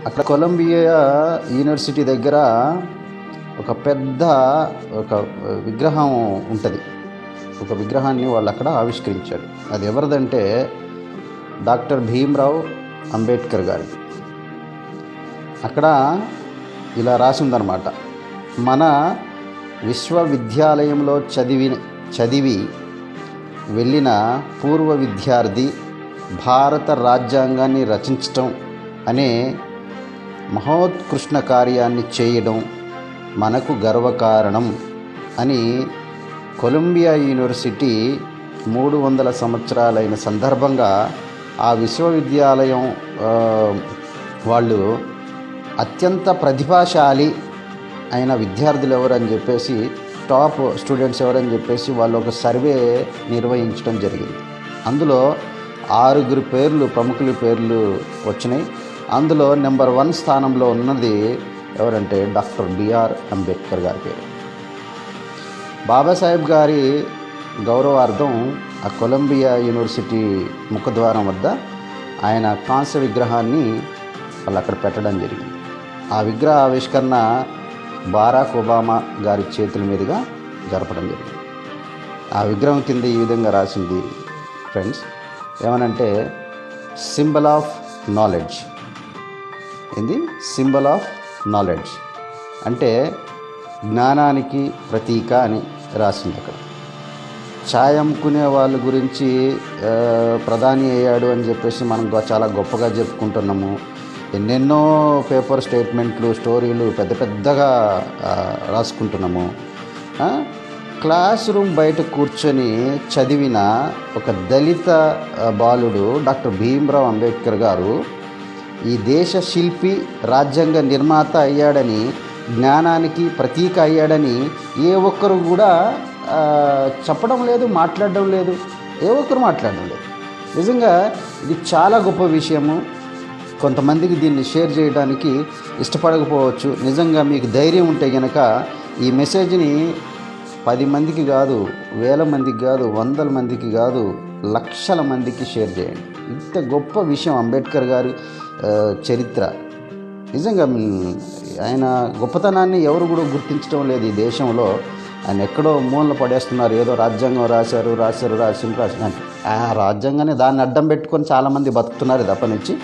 అక్కడ Columbia university దగ్గర ఒక పెద్ద ఒక విగ్రహం ఉంటుంది. ఒక విగ్రహాన్ని వాళ్ళు అక్కడ ఆవిష్కరించారు. అది ఎవరిదంటే డాక్టర్ భీమ్రావ్ అంబేద్కర్ గారిది. అక్కడ ఇలా రాసిందనమాట, మన విశ్వవిద్యాలయంలో చదివి వెళ్ళిన పూర్వ విద్యార్థి భారత రాజ్యాంగాన్ని రచించటం అనే మహోత్కృష్ణ కార్యాన్ని చేయడం మనకు గర్వకారణం అని కొలంబియా యూనివర్సిటీ 300 సంవత్సరాలైన సందర్భంగా ఆ విశ్వవిద్యాలయం వాళ్ళు అత్యంత ప్రతిభాశాలి అయిన విద్యార్థులు ఎవరని చెప్పేసి, టాప్ స్టూడెంట్స్ ఎవరని చెప్పేసి వాళ్ళు ఒక సర్వే నిర్వహించడం జరిగింది. అందులో 6 పేర్లు, ప్రముఖుల పేర్లు వచ్చినాయి. అందులో నెంబర్ 1 స్థానంలో ఉన్నది ఎవరంటే డాక్టర్ బిఆర్ అంబేద్కర్ గారి పేరు. బాబాసాహెబ్ గారి గౌరవార్థం ఆ కొలంబియా యూనివర్సిటీ ముఖద్వారం వద్ద ఆయన కాంస్య విగ్రహాన్ని వాళ్ళు అక్కడ పెట్టడం జరిగింది. ఆ విగ్రహ ఆవిష్కరణ బారాక్ ఒబామా గారి చేతుల మీదుగా జరపడం జరిగింది. ఆ విగ్రహం కింద ఈ విధంగా రాసింది ఫ్రెండ్స్, ఏమనంటే సింబల్ ఆఫ్ నాలెడ్జ్. ఏంది? సింబల్ ఆఫ్ నాలెడ్జ్ అంటే జ్ఞానానికి ప్రతీక అని రాసింది అక్కడ. ఛాయ్ అమ్ముకునే వాళ్ళ గురించి ప్రధాని అయ్యాడు అని చెప్పేసి మనం చాలా గొప్పగా చెప్పుకుంటున్నాము. ఎన్నెన్నో పేపర్ స్టేట్మెంట్లు, స్టోరీలు పెద్ద పెద్దగా రాసుకుంటున్నాము. క్లాస్ రూమ్ బయట కూర్చొని చదివిన ఒక దళిత బాలుడు డాక్టర్ భీమ్రావ్ అంబేద్కర్ గారు ఈ దేశ శిల్పి, రాజ్యాంగ నిర్మాత అయ్యాడని, జ్ఞానానికి ప్రతీక అయ్యాడని ఏ ఒక్కరు కూడా చెప్పడం లేదు, మాట్లాడడం లేదు. ఏ ఒక్కరు మాట్లాడడం లేదు. నిజంగా ఇది చాలా గొప్ప విషయము. కొంతమందికి దీన్ని షేర్ చేయడానికి ఇష్టపడకపోవచ్చు. నిజంగా మీకు ధైర్యం ఉంటే కనుక ఈ మెసేజ్ని 10 మందికి కాదు, 1000 మందికి కాదు, 100 మందికి కాదు, లక్షల మందికి షేర్ చేయండి. ఇంత గొప్ప విషయం అంబేద్కర్ గారి చరిత్ర. నిజంగా ఆయన గొప్పతనాన్ని ఎవరు కూడా గుర్తించడం లేదు ఈ దేశంలో. ఆయన ఎక్కడో మూలన పడేస్తున్నారు. ఏదో రాజ్యాంగం రాశారు. ఆ రాజ్యాంగాన్ని దాన్ని అడ్డం పెట్టుకొని చాలామంది బతుకుతున్నారు తప్ప నుంచి